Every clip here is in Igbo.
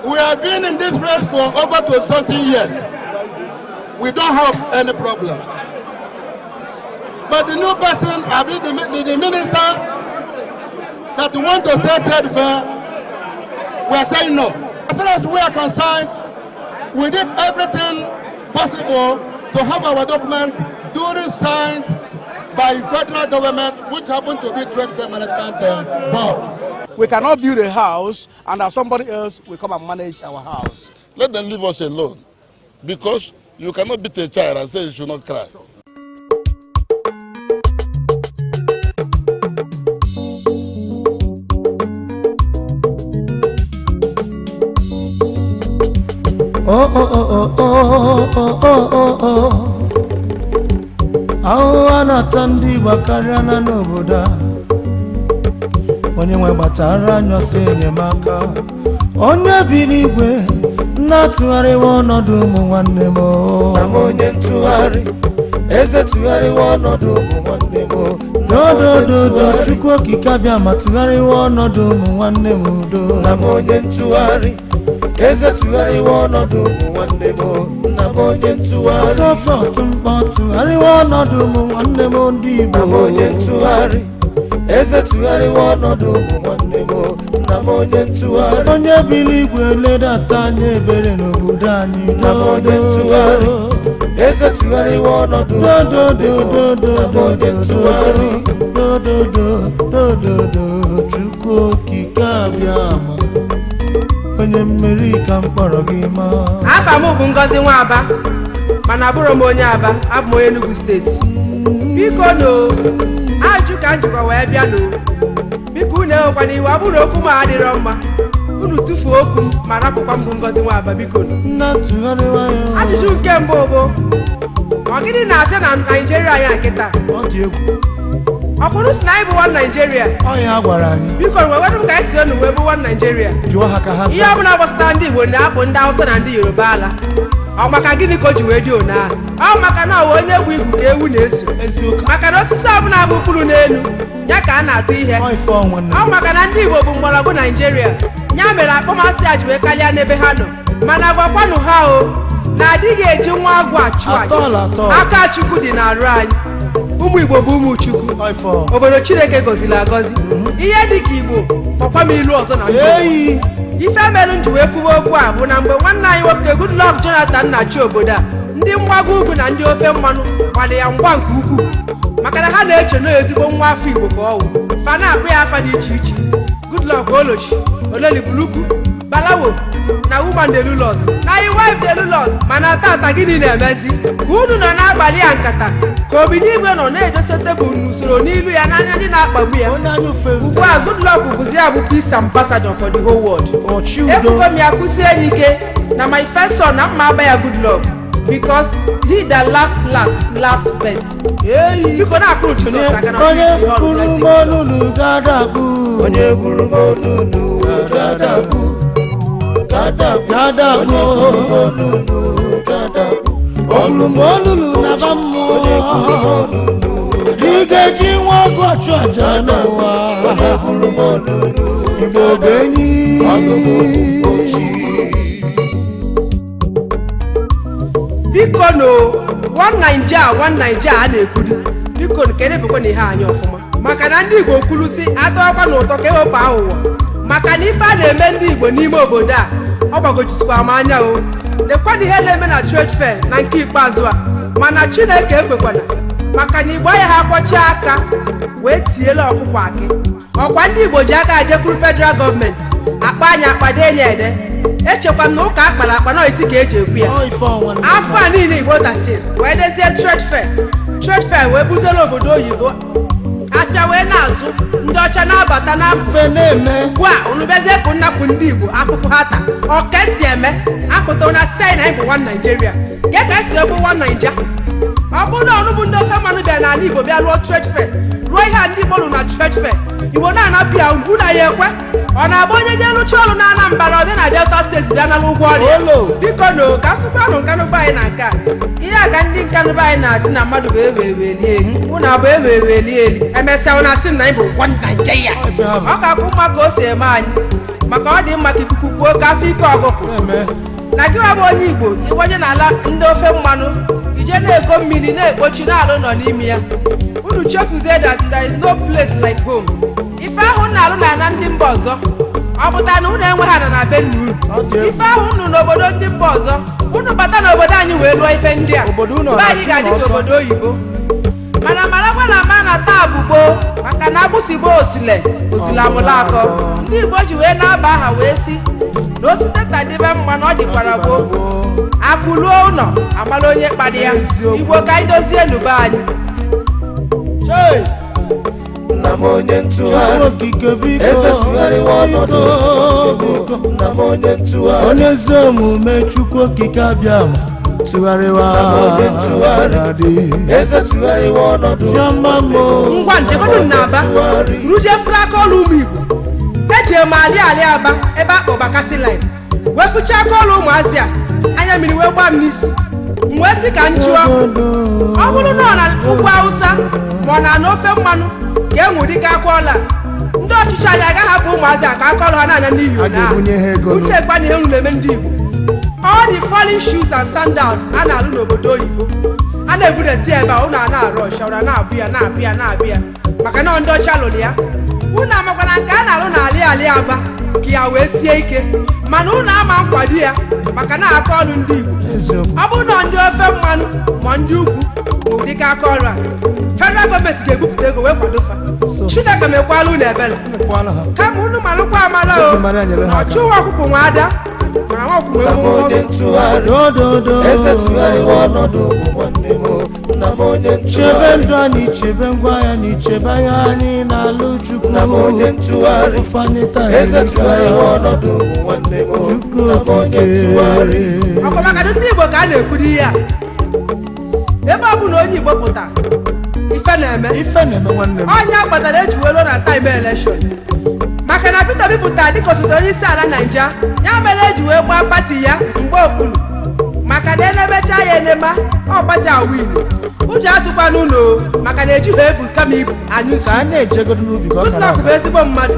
We have been in this place for over 20-something years. We don't have any problem. But the new person, the minister that want to say trade fair, we are saying no. As far as we are concerned, we did everything possible to have our document duly signed by federal government, which happened to be Trade Fair Management Board. We cannot build a house and that somebody else will come and manage our house. Let them leave us alone, because you cannot beat a child and say you should not cry. Anatandi Bakariana Noboda onye nwe gbatara anya sị enyemaka onye biri igwe na-atụgharịwa ọnọdụ ụmụ nwanne m na m onye ntụgharị eze tụgharịwa ọnọdụ ụmụ nwanne m dodododo Chukwu okike abịa ma tụgharịwa ọnọdụ ụmụ nwanne m udo na m onye ntụgharị eze tụgharịwa ọnọdụ ụmụ nwanne m na m onye ntụgharị sọfọt mkpọ tụgharịwa ọnọdụ ụmụ nwanne m ndị Igbo na m onye ntụgharị eze tụgharịwa ọnọdụ ụmụ nwanne m na m onye ntụgharị onye bili igwe ledata anya ebere n'obodo anyị na m onye ntụgharị eze tụgharịwa ọnọdụ dodododo na m onye ntụgharị dodododo Chukwu okike abịa ma onye mmeri ka mkpọrọ gị ma afa m bụ Ngozi Nwaba mana abụrụ m onye Aba abụ m onye Enugu steeti biko no ajụ ka njikwa wee bịa no biko unu ewekwa n'iwu ọ bụrụ okwu m adịrọ mma unu tufuo okwu m ma rapụkwa m bụ Ngozi Nwaba biko no ajụjụ nke mbụ bụ ọ gịnị na-afịa na Naịjirịa ya nkịta ọ dị egwu ọ bụrụ si na anyị bụ one Nigeria ọ ya gwara anyị biko nwewedụ m ka anyị si enu wee bụ one Nigeria jụọ ha ka ha ihe ọ bụla gbasara ndị Igbo na-akpụ ndị Hausa na ndị Yoruba ala ọ maka gịnị ka o ji wee dị one ahụ ọ maka na ọwa onye egwu igwu ka ewu na-eso maka na osisi ọbụla bụ mkpụrụ n'elu ya ka a na-atụ ihe ọ maka na ndị Igbo bụ mgbọrọgwụ Nigeria ya mere akpọmasị a ji wee karịa n'ebe ha nọ mana gwakwanụ ha o na adịghị eji nwa agwụ achụ aja aka Chukwu dị n'arụ anyị ụmụ Igbo bụ ụmụ Chukwu obodo Chineke gọziri agọzi ihe dị ka Igbo kpọkwa m ilu ọzọ na ndị ife merụ nji wee kwuwe okwu a bụ na mgbe nwanne anyị nwoke Goodluck Jonathan na-achị obodo a ndị mgbago ugwu na ndị ofe mmanụ gbara ya mgba nke ukwuu maka na ha na-eche na ezigbo nwa afọ Igbo ka ọwụ fa na-akpụ ya afa dị iche iche Goodluck Oloshi Olelibuluku Balawo na Woman Delulus na Wife Delulus mana tata gịnị na-emezi ka unu nọ n'abalị ya nkata ka Obinigwe nọ na-edose tebụl n'usoro n'ilu ya n'anya ndị na-akpagbu ya ugbu a Goodluck bụzi ya bụ Peace Ambassador for the whole world ebugo m ya kwụsie n'ike na my first son na mma aba ya Goodluck because he that laughed last laughed best biko na-akpụrụ Jizọs aka na onye kwuru m'olulu ga-adakpu onye kwuru m'olulu ga-adakpu gadagbo olulu na ba mmụọ dịgeji nwa ọgụ ọchụ aja n'ụwa Igbo bụ enyi biko no one Naija a na-ekwuru biko nke na-ebekwa na ihe anyị ọfụma maka na ndị Igbo kwuru si adọkwa n'ụtọ ka ewepụ aghụghọ maka na ife a na-eme ndị Igbo n'ime obodo a ọ gbagojisikwa m anya o lekwana ihe na-eme na trade fair na nke ikpeazụ a mana Chineke ekwekwana maka na Igbo anya ha kwọchie aka wee tiela ọkpụkpọ akị ọkwa ndị Igbo ji aka ajekwuru federal gọọmenti akpa anya akpado enye ede echekwa na ụka akpara akpa na isi ka eji ekwu ya afọ a niile Igbo dasịrị wee dezie trade fair wee buzere obodo oyibo afịa wee na-azụ ndị ọcha na-abata na mfe na-eme ugbu a unubezie bụ nnapụ ndị Igbo afụfụ ha taa ọ ka esi eme apụta na sei na ịbụ one Nigeria ka esi ebu one Naija ọ ọ bụrụ na ọnụ bụ ndị ofe mmanụ bịa n'ala Igbo bịa lụọ trade fair lụọ ihe a ndị Igbo lụ na trade fair Igbo na-anapụ ya unu ya ekwe ọ na-abụ onye je lụcha ọrụ na Anambra ọbịa na Delta steeti bịa nala ụgwọ ọrịa biko no ka asụkwanụ nkanụba anyị na nke a ihe a ka ndị nkanụba anyị na-asị na mmadụ bụ eweeli unu abụ eweeli emesịa ụnụ asị na anyị bụ ụgwọ Naijiria ọ ga-akwụ mma ka o si eme anyị maka ọ dị mma ka ikuku kwuo ka afọ ike ọgụgụ na gị bụ onye Igbo ịgbaje n'ala ndị ofe mmanụ ije na-ego mmiri na-ekpochi na-alụ nọ n'ime ya unu chefuzie that there is no place like home ife ahụ na-alụ na ndị mba ọzọ ọ pụta na unu enweghị ana na be nna unu ife ahụ unu n'obodo ndị mba ọzọ unu bata n'obodo anyị wee lụọ ife ndị a mgbe anyị ga-adị ka obodo oyibo mana marakwa na ma na taa bụ gboo maka na agbụsigbo otule amụla akọ ndị Igbo ji wee na-aba aha wee si na osite tadịbe mma na ọ dịkwara gboo akụluo ụlọ amala onye kpara ya Igbo ka anyị dozie n'ube anyị nna m onye ntụgharị eze tụgharịwa ọnọdụ nna m onye ntụgharị onye ezi omume Chukwu okike abịa tụgharịwa onye ntụgharị eze tụgharịwa ọnọdụ ngwa njegodu n'Aba ruje furu aka ọlụ ụmụ Igbo eji eme ali Aba ebe akpọ Bakasị line wee fụcha aka ọlụ ụmụazị a anya mmiri wee gbaa m n'isi wee sị ka m jụọ ọ bụrụ na ọ na ugwu Awụsa ma ọ na n'ofe mmanụ ga-enwu dịka akwa ọla ndị ọchịchị anyị agaghị hapụ ụmụazị a ka aka ọlụ ha na-anya n'ihi uche gba na ihe unu na-eme ndị Igbo all the falling shoes and sandals a na-alụ n'obodo oyibo a na-ebudeti ebe a unu a na-arụ ọchara na-abụ ya maka na ndị ọcha lụrụ ya unu amakwana nke a na-alụ na ali Aba ka ya wee sie ike mana unu ama nkwado ya maka na aka ọlụ ndị Igbo ọ bụrụ na ndị ofe mmanụ ma ndị ugwu ma ụdịka aka ọrụ a federal gọọmenti ga-ebupụta ego wee kwado fa Chineke mekwala unu ebele kama unu malụkwa amala o ọchụwa ọkụkụ nwa ada mana nwa ọkụkụ chebe ndụ anyị chebe ngwa ya na ichebe ya anyị n'alụ Chukwu ọkwa maka ndị Igbo ka a na-ekwuru ihe a ebe ọ bụ na onye Igbo pụtara ife na-eme nwanne m onye akpatara eji welo na taịm elekshọn maka na Peter Obi pụtara dịka osote onye isi ala Naija ya mere eji wee gbaa pati ya mgbe okpuru maka na enemecha ya enema ọ pati awinu ụjọ atụkwa n'ụlọ maka na ejighị ebu kama ibu anyị nso Goodluck bụ ezigbo mmadụ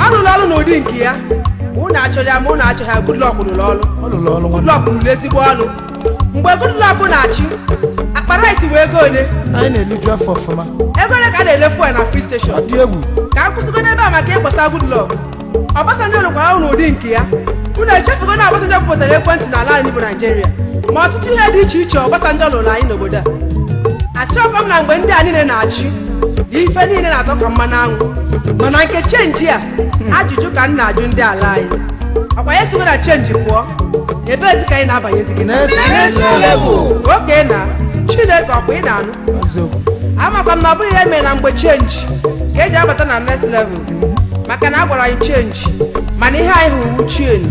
ọ rụrụ ọrụ n'ụdị nke ya ụnụ achọrọ ya ma ụnụ achọghị ya Goodluck rụrụ ọrụ Goodluck rụrụ ezigbo ọrụ mgbe Goodluck na-achị akpa rice wee ego ole anyị na-eliju afọ ọfụma ego ole ka a na-ele fuel na free station ka m kwụsịgo n'ebe a maka ịgbasa Goodluck Obasanjo rụkwara ọrụ n'ụdị nke ya unu echefugo na Obasanjo pụtara ekwentị n'ala anyị bụ Naijiria ma ọtụtụ ihe dị iche iche Obasanjo lụrụ anyị n'obodo a asịọkwa m na mgbe ndị a niile na-achị na ife niile na-atọ ka mmanụ anwụ mana nke chenji a ajụjụ ka m na-ajụ ndị ala anyị ọkwa ya sigo na chenji pụọ ebezi ka anyị na-abanyezi gị oge na Chineke ọkwa ị na-anụ amakwa m na ọ bụrụ ihe mere na mgbe chenji ka eji abata na next level maka na a gwara anyị chenji mana ihe anyị hụrụ chenji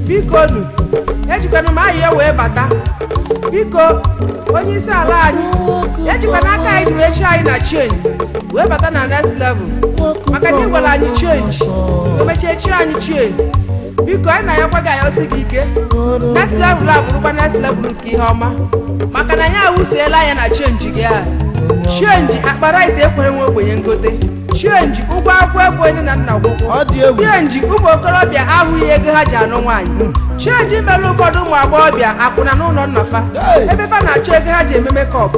biko nu ejikwana m ahụ ya wee bata biko onye isi ala anyị ejikwana aka anyị ji wee chi anyị na chenji wee bata na next level maka na ị gwara anyị chenji emechie chi anyị chenji biko anyị na ya gwaghị anyị osi gị ike next level a bụrụkwa next level nke ihe ọma maka na anyị awụsiela anya na chenji gị a chenji akpa rice ekwere nwa ogbenye ngote chenji ụgwọ akwụkwọ ekwenye na nna gwụkwọ chenji ụmụ okorobịa ahụghị ego ha ji anụ nwaanyị chenji mere ụfọdụ ụmụ agbọghọbịa akwụna n'ụlọ nnafa ebe fa na-achọ ego ha ji eme mekọp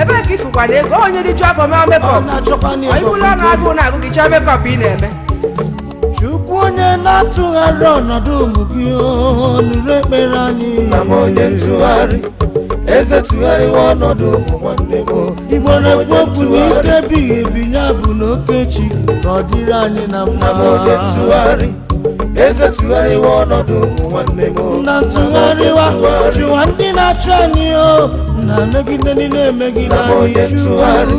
ebe ka ifụkwana ego onye riju afọ mee mekọp ọibụla ọ na-agụ na-agụ gị chọọ mekọp ị na-eme Chukwu onye na-atụgharị ọnọdụ ụmụ gị nụrụ ekpere anyị na m onye ntụgharị eze tụgharịwa ọnọdụ ụmụ nwanne m Igbo na-ekwu okwu n'ike ebighị ebi ya bụ n'okechi ka ọ dịrị anyị na mma na m onye ntụgharị eze tụgharịwa ọnọdụ ụmụ nwanne m na ntụgharịwa chụwa ndị na-achụ anyị na megide ndị na-emegide anyị ntụgharị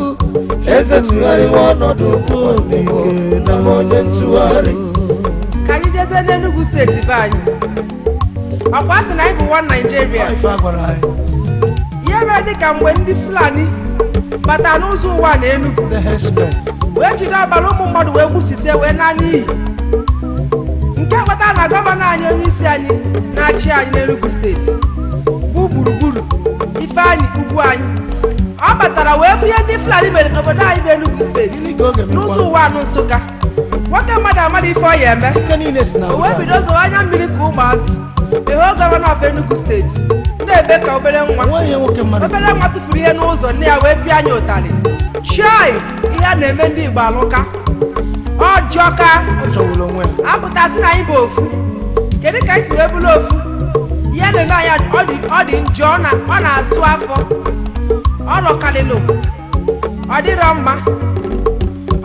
eze tụgharịwa ọnọdụ ụmụ nwanne m na m onye ntụgharị ka anyị jezie n'Enugu steeti be anyị ọkwa sị na anyị bụ one Nigeria mere dị ka mgbe ndị Fulani bata n'ụzọ ụwa na Enugu wee jide ọbara ụmụ mmadụ wee gbusise wee na n'iyi nke kpatara na gọvanọ anyị onye isi anyị na-achị anyị n'Enugu steeti bụ gburugburu Ifeanyi Ugwu anyị ọ batara wee fụ ihe ndị Fulani mere n'obodo anyị bụ Enugu steeti n'ụzọ ụwa anụ Nsụka nwoke mmadụ amara ife ọ ya eme o wee bido zowe anya mmiri ka ụmụazị eho gọvanọ of Enugu steeti na-ebe ka obere nwa tụfuru ihe n'ụzọ nne ya wee pịa anya ụtalị chai ihe a na-eme ndị Igbo alụka ọjọọ ka apụtasị na anyị bụ ofu kedu ka anyị si wee bụrụ ofu ihe na-eme anya ọ dị njọ ọ na-asụ afọ ọ lọkalịlụ ọ dịrọ mma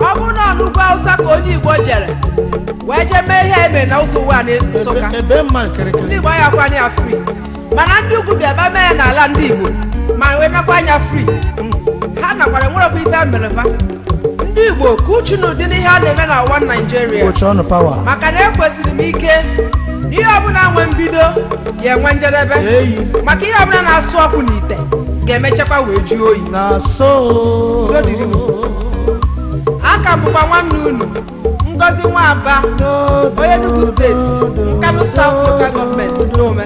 ọ bụrụ na n'ugwu Hausa ka onye Igbo jere wee jee mee ihe eme na ụzọ ụwa na Nsụka ndị Igbo ya kwa anya free mana ndị ugwu bịa mee ya n'ala ndị Igbo ma wee nakwa anya free ha nakwara nwerekwa ife mbelefa ndị Igbo ka uchu n'ụdị n'ihe a na-eme na ụwa Nigeria maka na ekwesịrị m ike ihe ọbụla nwe mbido ya enwe njedebe maka ihe ọbụla na-asụ ọkụ n'ite ga-emechakwa wee ju oyi aka bụkwa nwanne unu Ngozi Nwaba onye Enugu steeti Nkanu South Local Government n'ome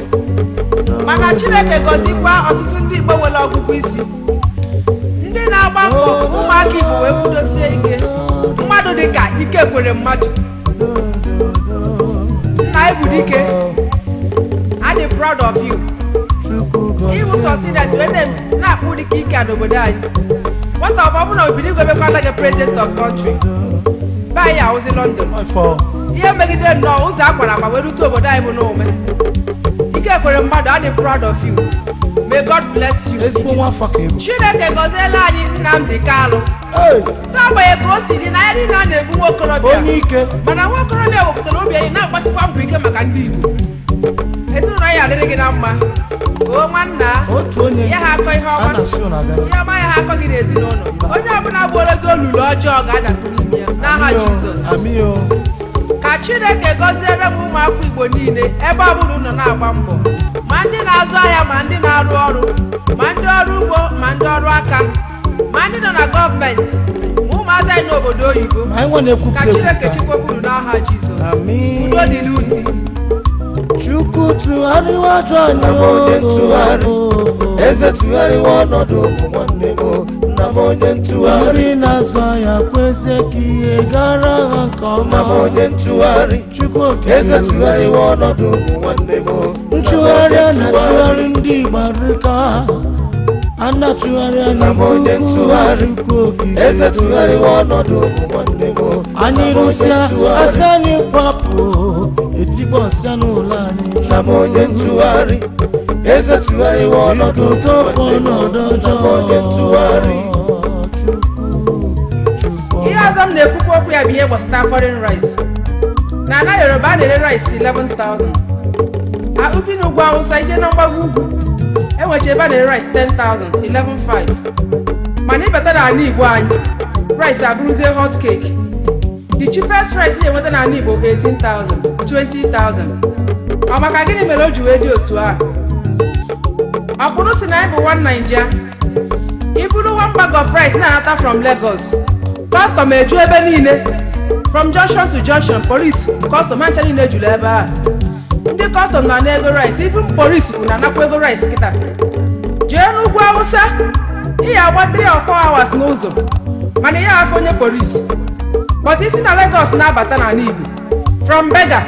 mana Chineke gọzikwa ọtụtụ ndị Igbo nwere ọgụgụ isi ndị na-agba mbọ ụmụaka Igbo wee kwudosie ike mmadụ dịka ike kwere mmadụ nna Ibu dike I'm proud of you iwu sọsinet wee na-akpụ dịka ike a n'obodo anyị nwata ọbụla obido igwe mekwata gị president of country be anyị ahụzi London ihe megide nnọọ ụzọ akwara ma wee rute obodo anyị bụ n'ome ike kwere mmadụ I'm proud of you may God bless you Chineke gọziela anyị Nnamdi Kanu n'agbanyeghị ka o si dị na ya niile a na-ebu nwokorobịa mana nwokorobịa wepụtara obi anyị na-agbasikwa mbọ ike maka ndị Igbo ezinụlọ ya adịrị gị na mma o nwanna ya ha akọ ihe ọma ihe ọma ya ha akọ gị n'ezinụlọ onye ọbụla gbuoro gị olulu ọjọọ ga-adakpu n'ime ya n'aha Jizọs ka Chineke gọziere m ụmụafọ Igbo niile ebe ọ bụla ụnọ na-agba mbọ ma ndị na-azụ ahịa ma ndị na-arụ ọrụ ma ndị ọrụ ugbo ma ndị ọrụ aka ma ndị nọ na gọọmenti ma ụmụazị anyị n'obodo oyibo ka Chineke chekwaburu n'aha Jizọs udo dịrị unu Chukwu tụgharịwa ajọ anya onye ntụgharị eze tụgharịwa ọnọdụ ụmụ nwanne m nna m onye ntụgharị na-azụ ahịa kweze ka ihe gara ha nke ọma nna m onye ntụgharị Chukwu eze tụgharịwa ọnọdụ ụmụ nwanne m ntụgharị a na-atụgharị ndị Igbo arịka a na-atụgharị anya onye ntụgharị eze tụgharịwa ọnọdụ ụmụ nwanne m anyị rụsịa asị anyị kwapụ etigbo ọsịa n'ụlọ anyị nna m onye ntụgharị eze tụgharịwa ọnọdụ ụmụ nwanne m onye ntụgharị ihe ọzọ m na-ekwukwa okwu ya bụ ihe gbasara foreign rice na ala Yoruba a na-ere rice 11,000 ubi n'ugwu Hausa ije na mgbago ugwu enwecha ebe a na-ere rice 10,000 11,500 mana ịbata na ala Igbo anyị rice abụrụzie hot cake the cheapest rice na-enweta na ala Igbo 18,000 20,000 ọ maka gịnị mere o ji wee dị otu a ọkpụrụ si na anyị bụ one Naija iburu one bag of rice na-anata from Lagos custom eju ebe niile from junction to junction police custom ancha niile juru ebe a ndị custom na ego rice even police bụ na-anakwa ego rice kịta jee n'ugwu Hausa ihe agba 3 or 4 hours n'ụzọ mana ihe afọ onye police but isi na Lagos na-abata na Igbo from Bega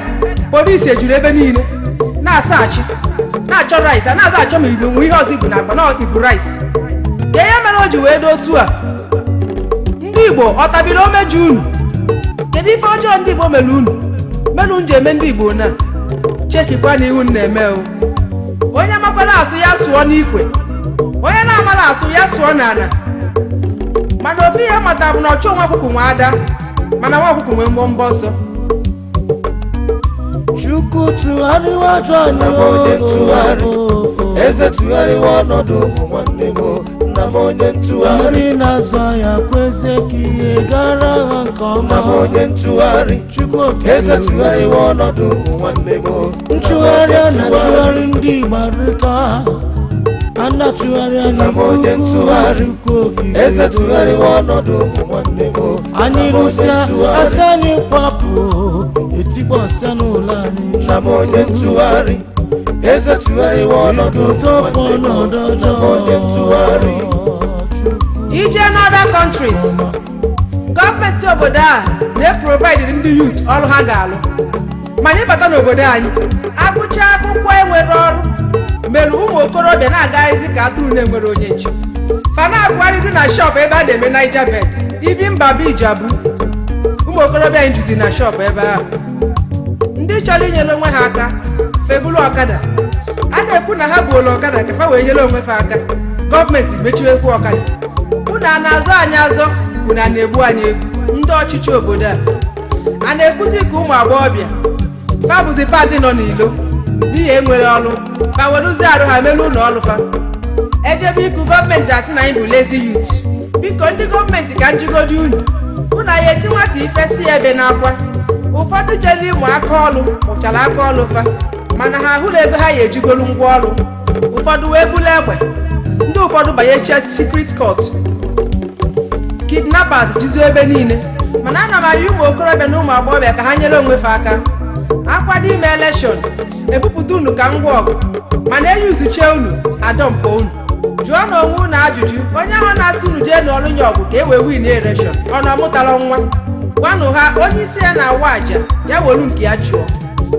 police ejuru ebe niile na-asachi na-achọ rice a na-aza achọ ma Igbo nwe ihe ọzọ Igbo na-akpa na Igbo rice ya mere o ji wee dị otu a ndị Igbo ọ tabiri omeju unu kedu ife ọjọọ ndị Igbo mere unu ji eme ndị Igbo na chekikwa na ihu na-eme o onye makwara asụ ya sụọ n'ikwe onye na-amara asụ ya sụọ n'ala mana ofe ihe mata bụ na ọchụ nwa ọkụkụ nwe ada mana nwa ọkụkụ nwe mgbọmbọ ọsọ Chukwu tụgharịwa ajọ anya onye ntụgharị eze tụgharịwa ọnọdụ ụmụ nwanne m nna m onye ntụgharị na-azụ ahịa kweze ka ihe gara ha nke ọma nna m onye ntụgharị Chukwu eze tụgharịwa ọnọdụ ụmụ nwanne m ntụgharị a na-atụgharị ndị Igbo arịka ana tụgharị anya m onye ntụgharị eze tụgharịwa ọnọdụ ụmụ nwanne m anyị rụsịa asị anyị kwapụ etigbo ọsịa n'ụlọ anyị na m onye ntụgharị eze tụgharịwa ọnọdụ ụmụ nwanne m na m onye ntụgharị ije n'other countries gọọmenti obodo a na-provide ndị youth ọrụ ha ga-alụ mana ịbata n'obodo anyị agụcha akwụkwọ enwere ọrụ mere ụmụ okorobịa na-agagharịzi ka atụrụ na-enwere onye nche fa na-agụgharịzi na shọpụ ebe a na-eme Niger Bet ibi mba bụ Ijabu ụmụ okorobịa anyị juzi na shọpụ ebe ahụ ndị chọrọ inyere onwe ha aka febulu ọkada a na-ekwu na ha bụ ụlọ ọkada ka fa wee nyere onwe fa aka gọọmenti mechiwekwu ọkada unu a na-azọ anyị azọ unu a na-egbu anyị egbu ndị ọchịchị obodo a na-ekwuzi ka ụmụ agbọghọbịa fa bụzi pati nọ n'ilo n'ihi enwere ọrụ fa werụzi arụ ha melu ụlọ ọrụ fa ejebe iku gọọmenti asị na anyị bụ lazy youth biko ndị gọọmenti ka njigodi unu anyị eti nwata ife si ebe n'akwa ụfọdụ jere ịmụ aka ọrụ mụchara aka ọrụ fa mana ha hụrụ ego ha ya ejigolu ngwa ọrụ ụfọdụ wee bulu egbe ndị ụfọdụ banyechia secret court kidnappers jizu ebe niile mana ana m ayọ ụmụ okorobịa na ụmụ agbọghọbịa ka ha nyere onwe fa aka akwado ime elekshọn ebupụta unu ka ngwa ọgụ mana eyuzuchie unu adọmpa unu jụọ na onwe unu ajụjụ onye ahụ na-asị unu jee n'ọrụ nye ọgụ ka e wee win elekshọn ọ na ọmụtara nwa gwanụ ha onye isi ya na-awa aja ya welu nke ya chụọ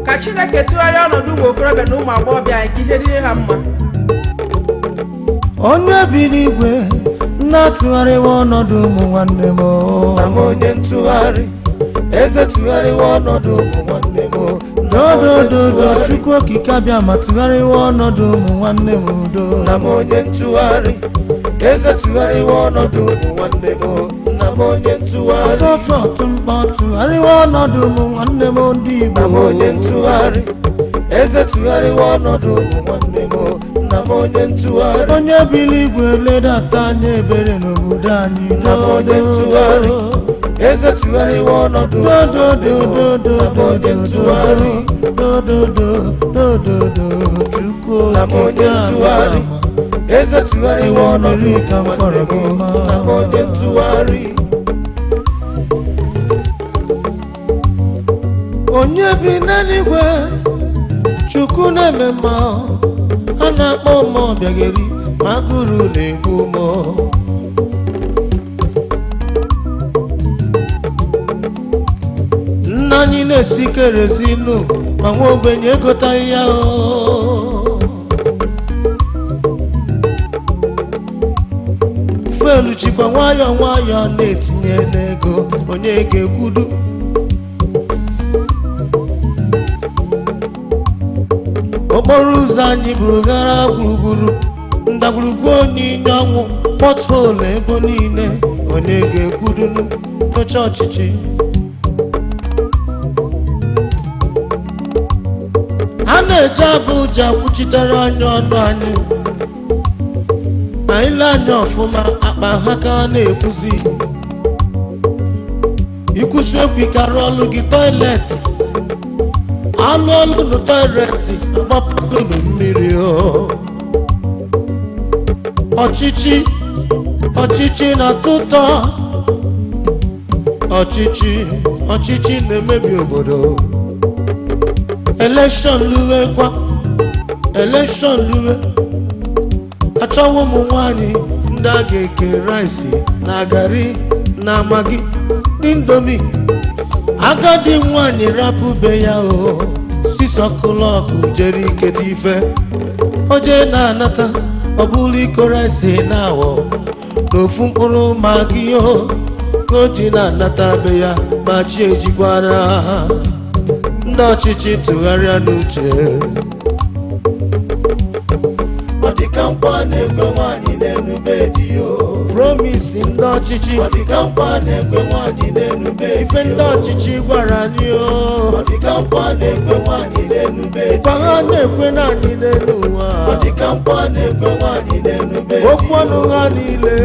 ka Chineke tụgharịa ọnọdụ ụmụ okorobịa na ụmụ agbọghọbịa anyị ka ihe dịrị ha mma onye bi n'igwe na-atụgharịwa ọnọdụ ụmụ nwanne m na m onye ntụgharị eze tụgharịwa ọnọdụ ụmụ nwanne m dodododo Chukwu okike abịa ma tụgharịwa ọnọdụ ụmụ nwanne m udo na m onye ntụgharị eze tụgharịwa ọnọdụ ụmụ nwanne m na m onye ntụgharị sọfọt mkpọ tụgharịwa ọnọdụ ụmụ nwanne m ndị Igbo na m onye ntụgharị eze tụgharịwa ọnọdụ ụmụ nwanne m na m onye ntụgharị onye bili igwe ledata anya ebere n'obodo anyị na m onye ntụgharị eze tụgharịwa ọnọdụ dododododo na m onye ntụgharị dododododo Chukwu na m onye ntụgharị eze tụgharịwa ọnọdụ ka nwanne m na m onye ntụgharị onye bi n'eluigwe Chukwu na-eme mma a na-akpọ m ọbịageri ma agụrụ na-egbu m nna anyị na-esi kerozinu ma nwa ogbenye egotaghị ya fuelu chikwa nwayọọ nwayọọ na-etinye n'ego onye ga-ekwudu okporo ụzọ anyị bụrụ gara gburugburu ndagwurugwu onyinye ọnwụ pothole ebe niile onye ga-ekwudunu oche ọchịchị a na-eji Abuja kwuchitere anya ọnụ anyị anyị le anya ọfụma akpa ha ka na-ekwuzi ikwusi okwu ikarụ ọlụ gị toileti alụ ọlụ n'toileti agbapụlụ mmiri ọchịchị na-atọ ụtọ ọchịchị na-emebi obodo elekshọn luwe achọwa ụmụ nwanyị ndị a ga-eke rice na garị na magi indomi agadi nwanyị rapụbe ya 6 o'clock jere iketa ife oje na-anata ọ bụrụ iko rice na-awọ n'ofu mkpụrụ magi ka o ji na-anata be ya ma chi ejikwara ndị ọchịchị tụgharịa n'uche ọ dịka nkwa na-ekwe nwaanyị na-enube di promise ndị ọchịchị ọ dịka nkwa na-ekwe nwaanyị na-enube ife ndị ọchịchị gwara anyị ọ dịka nkwa na-ekwe nwaanyị na-enube kwa ha na-ekwe na anyị n'elu ụwa ọ dịka nkwa na-ekwe nwaanyị na-enube okwu ọnụ ha niile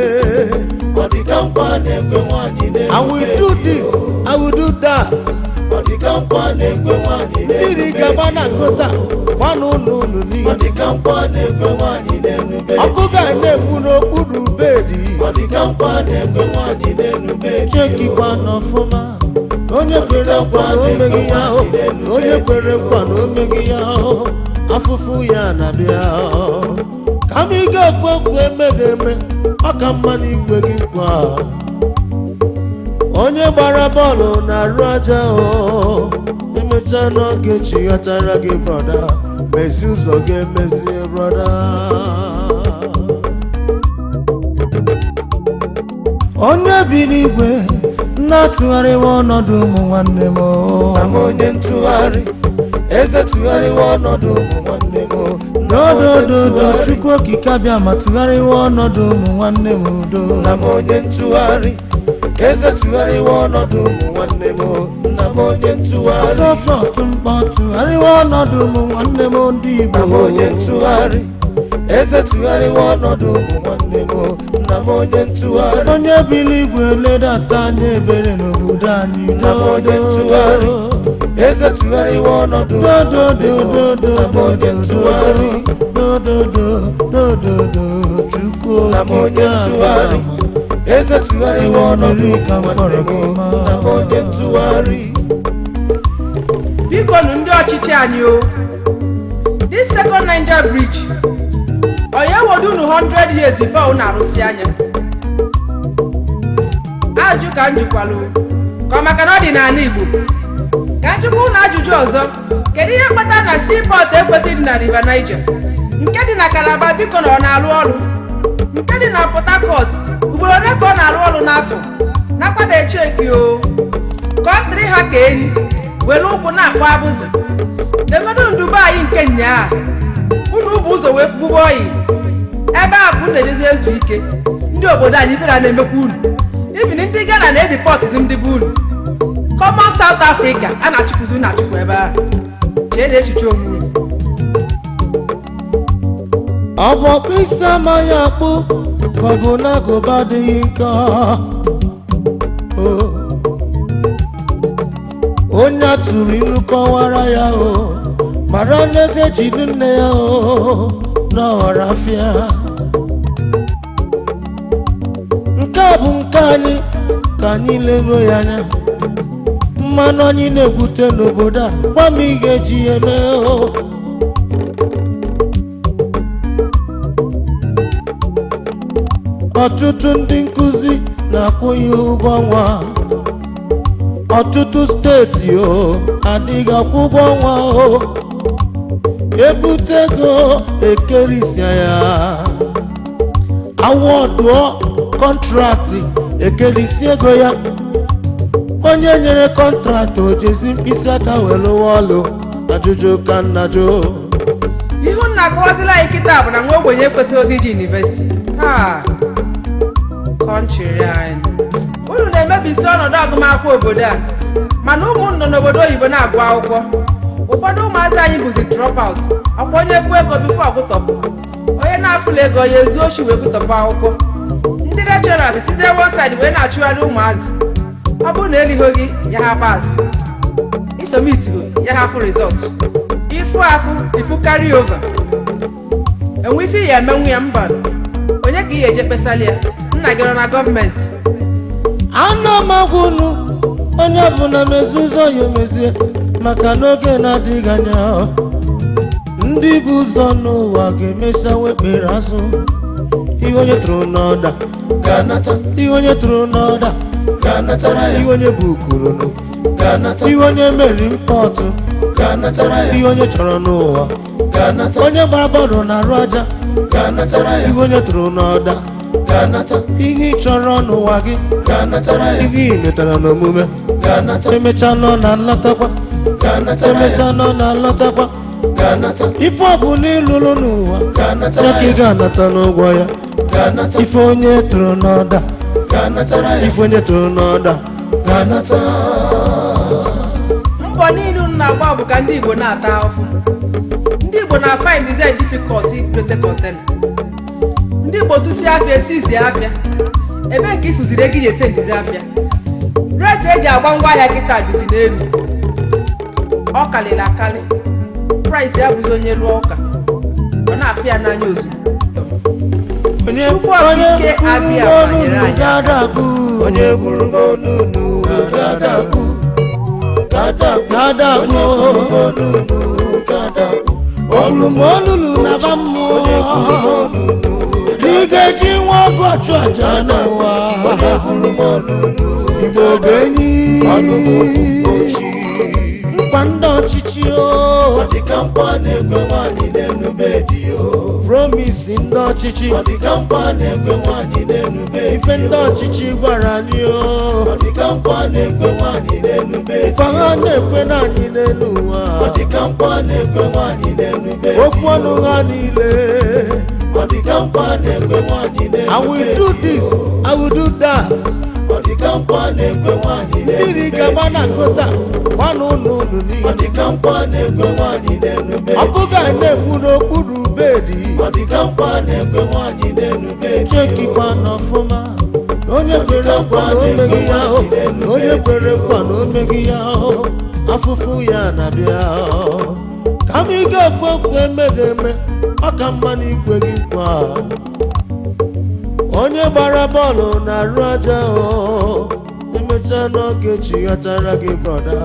ọ dịka nkwa na-ekwe nwaanyị na-enube I will do this I will do that ọ dịka nkwa na-ekwe nwaanyị na-enube mmiri gaba na gota gbanụ ụlọ niile ọ dịka nkwa na-ekwe nwaanyị na-enube ọkụ na-ekwe nwaanyị n'enube chekikwa n'ọfụma onye kwere nkwa na omeghị ya onye kwere nkwa na omeghị ya afụfụ ya na-abịa ka m ị ga-ekwe nkwa emedeme ọ ka mma n'igwe gị nkwa onye gbara bọọlụ na-arụ aja emechaa n'oge chighọtara gị brọda mezi ụzọ gị emezie brọda onye bi n'igwe na-atụgharịwa ọnọdụ ụmụ nwanne m na m onye ntụgharị eze tụgharịwa ọnọdụ ụmụ nwanne m n'odododo Chukwu okike abịa ma tụgharịwa ọnọdụ ụmụ nwanne m udo na m onye ntụgharị eze tụgharịwa ọnọdụ ụmụ nwanne m na m onye ntụgharị sọfọt mkpọ tụgharịwa ọnọdụ ụmụ nwanne m ndị Igbo na m onye ntụgharị eze tụgharịwa ọnọdụ ụmụ nwanne m na m onye ntụgharị onye bili igwe ledata anya ebere n'obodo anyị na m onye ntụgharị eze tụgharịwa ọnọdụ dododododo na m onye ntụgharị dododododo Chukwu na m onye ntụgharị eze tụgharịwa ọnọdụ nwanne m na m onye ntụgharị biko nụ ndị ọchịchị anyị o this second Niger bridge onye wodu unu 100 years before unu arụsị anya ajụ ka m jụkwalụ ka maka na ọ dị n'ala Igbo ka njụkwa unu ajụjụ ọzọ kedu ihe kpatara na seaport ekwesịghị na River Niger nke dị na Calabar biko na ọ na-arụ ọrụ nke dị na Port Harcourt ugboro ole ka ọ na-arụ ọrụ n'afọ nakwada echeki o kọntrị ha ka enyi were ụkwụ na-akpọ abụzụ degodo ndụbe anyị nke nnyaa unu bụ ụzọ wee kpụba oyi ebe a bụ na-ejezi ezu ike ndị obodo anyị ifere na-emekwa unu ibin ndị Ghana na-edipọtụzi ndị bụ unu Common South Africa a na-achịkwụzi unu achịkwa ebe a chee na echiche onwe unu ọ bụ ọkpụ isi amaghị akpụ ka ọ bụ na agụba adịghị nkọ onye atụrụ ilu kọwara ya mara n'ego ejiri nne ya n'ọghọrọ afịa nke a bụ nke anyị ka anyị leruo ya anya mmanụ anyị na-egwute n'obodo a gwa m ị ga-eji ya eme ọtụtụ ndị nkụzi na-akwụghị ụgwọ ọnwa ọtụtụ steeti adịghị akwụ ụgwọ ọnwa ebute ego ekerisia ya awọdụọ kọntraktị ekerisi ego ya onye nyere kọntraktị ojezi mkpịsị aka were lụwa ọlụ ajụjụ ka nna jụ ihu nna akọwazila anyị kịta bụ na nwa ogbenye ekwesịghị ozi iji yunivesiti kọntrị anyị unu na-emebisi ọnọdụ agụmakwụkwọ obodo a mana ụmụ nọ n'obodo oyibo na-agụ akwụkwọ ụfọdụ ụmụazị anyị bụzi dropout ọkwa onye fụ ego bifo ọgụtọpụ onye na-afụla ego ya ezu ochi wee gụtọpụ akwụkwọ ndị lecturers sizie one side wee na-achụgharị ụmụazị ọ bụrụ na elighị gị ya ha pas isomitigo ya ha fụ rizọt ịfụ afụ ifu carry over enwe ife ya emenwu ya mba onye ka ị ga-eje kpesali ya nna gị nọ na gọọmenti ana m agwa unu onye ọbụla mezi ụzọ ya emezie maka n'oge na-adịghị anya ndị bụ ụzọ n'ụwa ga-emesa wekpere azụ ihe onye tụrụ n'ọda ga-anata ihe onye tụrụ n'ọda ga-anatara ya ihe onye bụ ukurunu ga-anata ihe onye meri mpọtụ ga-anatara ya ihe onye chọrọ n'ụwa ga-anata onye gbara bọọlụ na-arụ aja ga-anatara ya ihe onye tụrụ n'ọda ga-anata ihe ị chọrọ n'ụwa gị ga-anatara ya ihe ị metara n'omume ga-anata emecha nọ na nlọtakwa ga-anata emecha nọ na nlọtakwa ga-anata ife ọ bụ n'ịlụrụ n'ụwa ga-anata ya ka ị ga-anata n'ụgwọ ya ga-anata ife onye tụrụ n'ọda ga-anatara ya ife onye tụrụ n'ọda ga-anata mbọ niile unu na-agba bụ ka ndị Igbo na-ata ahụhụ ndị Igbo na-find design difficult iprete container ndị Igbo tụsi afịa esizi afịa ebe ka ifụziri ego iji ese ndizi afịa rate eji agba ngwaahịa kịta dịzi n'elu ọ kalịrị akali price ya bụzi onye lụọ ụka ọ na-afịa n'anya ozugbo Chukwu okike abịa manyere anyị gadakpu onye gburu m onunu gadakpu gadakpu ogburu m onunu na ba mmụọ dịgeji nwa ọgụ ọchụ aja n'ụwa Igbo bụ enyi mkpa ndị ọchịchị o dịka mkpa na-ekwe nwaanyị na-enube di o promise ndị ọchịchị dịka mkpa na-ekwe nwaanyị na-enube ife ndị ọchịchị gwara anyị o dịka mkpa na-ekwe nwaanyị na-enube mkpa ha na-ekwe na anyị n'elu ụwa dịka mkpa na-ekwe nwaanyị na-enube okwu ọnụ ha niile dịka mkpa na-ekwe nwaanyị na-enube I will do this I will do that mmiri gaba na kota gbanụ n'ụlọ niile ọkụ ga na-ekwu n'okpuru bedi chekikwa n'ọfụma onye kwere nkwa na omeghị ya onye kwere nkwa na omeghị ya afụfụ ya na-abịa kama ị ga-ekwe okwu emeghị eme ọ ka mma na ikwe gị nkwa onye gbara bọọlụ na-arụ aja emechaa n'oge chighatara gị brọda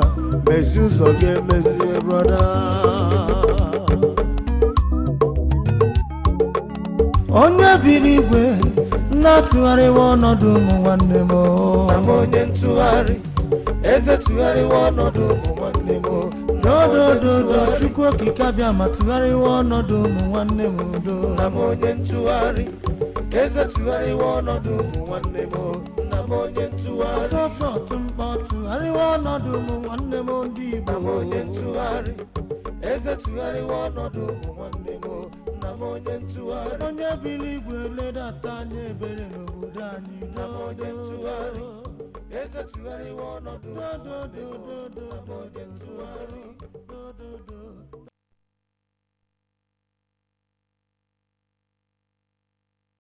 mezi ụzọ gị emezie brọda onye biri igwe na-atụgharịwa ọnọdụ ụmụ nwanne m na m onye ntụgharị eze tụgharịwa ọnọdụ ụmụ nwanne m n'odododo Chukwu okike abịa ma tụgharịwa ọnọdụ ụmụ nwanne m udo na m onye ntụgharị eze tụgharịwa ọnọdụ ụmụ nwanne m na m onye ntụgharị sọfọt mkpọ tụgharịwa ọnọdụ ụmụ nwanne m ndị Igbo na m onye ntụgharị eze tụgharịwa ọnọdụ ụmụ nwanne m na m onye ntụgharị onye biri igwe ledata anya ebere n'obodo anyị na m onye ntụgharị eze tụgharịwa ọnọdụ ụmụ nwanne m na m onye ntụgharị